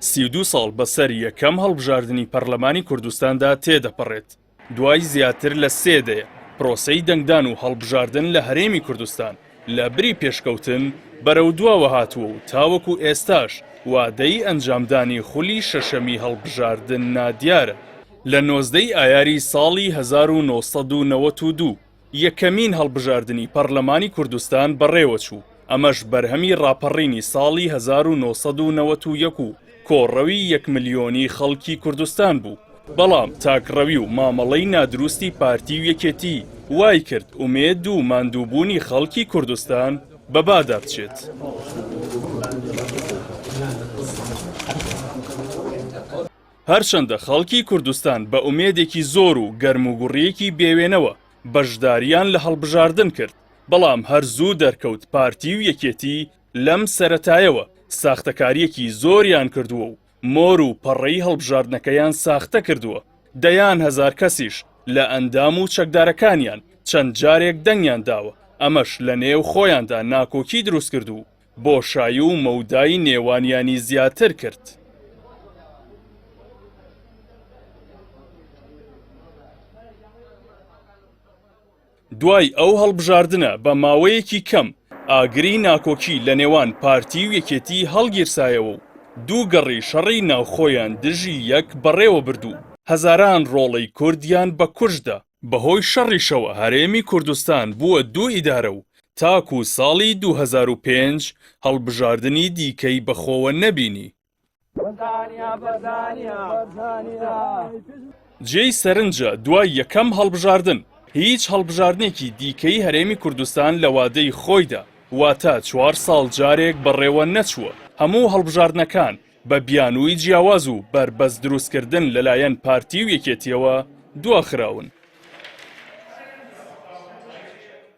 32 ساڵ بەسەر یەکەم هەڵبژاردننی پەرلەمانی کوردستاندا تێدەپەڕێت. دوای زیاتر لە 3 دەیە پرۆسەی دەنگدان و هەڵبژاردن لە هەرێمی کوردستان لە بری پێشکەوتن بەرەو دواوە هاتووە و تاوەکو ئێستاش وادەی ئەنجامدانی خولی شەشەمی هەڵبژاردن نادیارە. لە 19 ئایاری ساڵی 1992 یەکەمین هەڵبژاردننی پەرلەمانی کوردستان بەڕێوە چوو. ئەمەش بەرهەمی ڕاپەڕینی ساڵی 1991 و کۆڕەوی 1 ملیۆنی خەڵکی کوردستان بوو. بەڵام تاکڕەوی و مامەڵەی نادروستی پارتی و یەکێتی وای کرد ئومێد و ماندووبوونی خەڵکی کوردستان بەبادا بچێت. هەرچەندە خەڵکی کوردستان بە ئومێدێکی زۆر و گەرموگوڕیەکی بێوێنەوە بەشداریان لە هەڵبژاردن کرد، بەڵام هەر زوو دەرکەوت پارتی و یەکێتی لەم سەرەتایەوە ساختەکاریەکی زۆریان کردووە و مۆر و پەڕەی هەڵبژاردنەکەیان ساختە کردووە. دەیان هەزار کەسیش لە ئەندام و چەکدارەکانیان چەند جارێک دەنگیان داوە. ئەمەش لە نێو خۆیاندا ناکۆکی دروست کرد و بۆشایی و مەودای نێوانیانی زیاتر کرد. دوای ئەو هەڵبژاردنە بە ماوەیەکی کەم ئاگری ناکۆکی لە نێوان پارتی و یەکێتی هەڵگیرسایەوە و دوو گەڕی شەڕی ناوخۆیان دژی یەک بەڕێوە بردوو. هەزاران ڕۆڵەی کوردیان بە کوژدا. بەهۆی شەڕیشەوە هەرێمی کوردستان بووە 2 ئیدارە و تاکو ساڵی 2005 هەڵبژاردننی دیکەی بەخۆوە نەبینی. جێی سەرنجە دوای یەکەم هەڵبژاردن هیچ هەڵبژاردنێکی دیکەی هەرێمی کوردستان لە وادەی خۆیدا واتە 4 ساڵ جارێک بەڕێوە نەچووە. هەموو هەڵبژاردنەکان بە بیانووی جیاواز و بربەست دروستکردن لەلایەن پارتی و یەکێتیەوە دواخراون.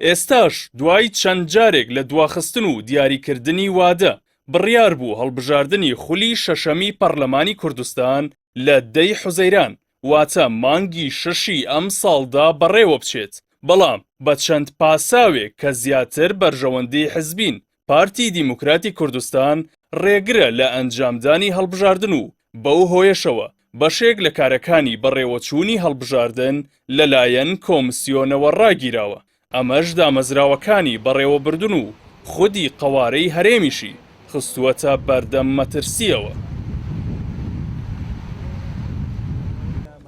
ئێستاش دوای چەند جارێک لە دواخستن و دیاریکردنی وادە بڕیار بوو هەڵبژاردننی خولی شەشەمی پەرلەمانی کوردستان لە 10 حوزەیران واتە مانگی 6 ئەم ساڵدا بەڕێوە بچێت. بەڵام بە چەند پاساوێک کە زیاتر بەرژەوەندەی حزبین پارتی دیموکراتی کوردستان ڕێگرە لە ئەنجامدانی هەڵبژاردن و بەو هۆیشەوە بەشێک لە کارەکانی بەڕێوەچوونی هەڵبژاردن لەلایەن کۆمسیۆنەوە ڕاگیراوە. ئەمەش دامەزراوەکانی بەڕێوەبردن و خودی قەوارەی هەرێمیشی خستووەتە بەردەم مەترسیەوە.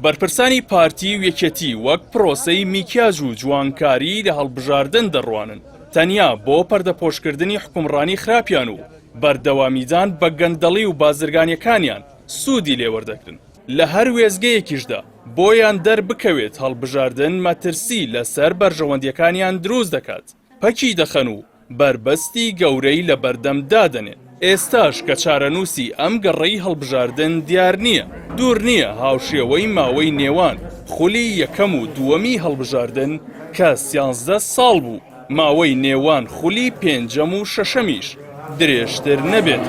بەرپرسانی پارتی و یەکێتی وەک پرۆسەی میکیاج و جوانکاری لە هەڵبژاردن دەڕوانن، تەنیا بۆ پەردەپۆشکردنی حکومڕانی خراپیان و بەردەوامیدان بە گەندەڵی و بازرگانیەکانیان سوودی لێوەردەگرن. لە هەر وێزگەیەکیشدا بۆیان دەربکەوێت هەڵبژاردن مەترسی لەسەر بەرژەوەندیەکانیان دروست دەکات، پەکی دەخەن و بربەستی گەورەی لە بەردەم دادەنێت. ئێستاش کە چارەنووسی ئەم گەڕەی هەڵبژاردن دیار نییە. دوور نییە هاوشێوەی ماوەی نێوان خولی یەکەم و دووەمی هەڵبژاردن کە 13 ساڵ بوو، ماوەی نێوان خولی 5ەم و 6ەمیش درێژتر نەبێت.